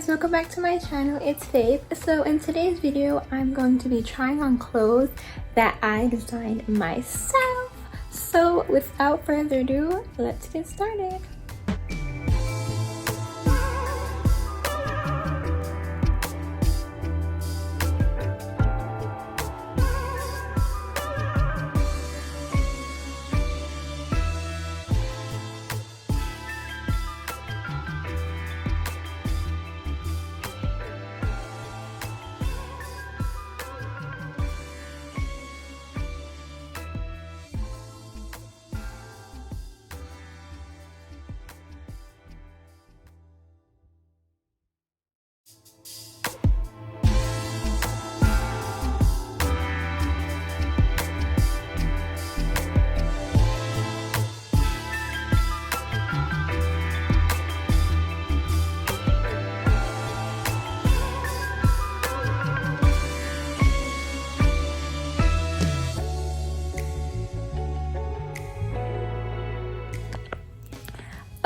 guys, welcome back to my channel. It's Faith. So in today's video I'm going to be trying on clothes that I designed myself. So without further ado, let's get started.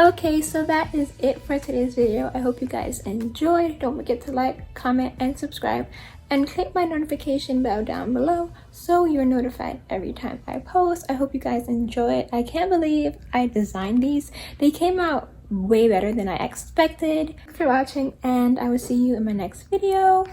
Okay, so that is it for today's video. I hope you guys enjoyed. Don't forget to like, comment, and subscribe, and click my notification bell down below so you're notified every time I post. I hope you guys enjoyed. I can't believe I designed these. They came out way better than I expected. Thanks for watching, and I will see you in my next video.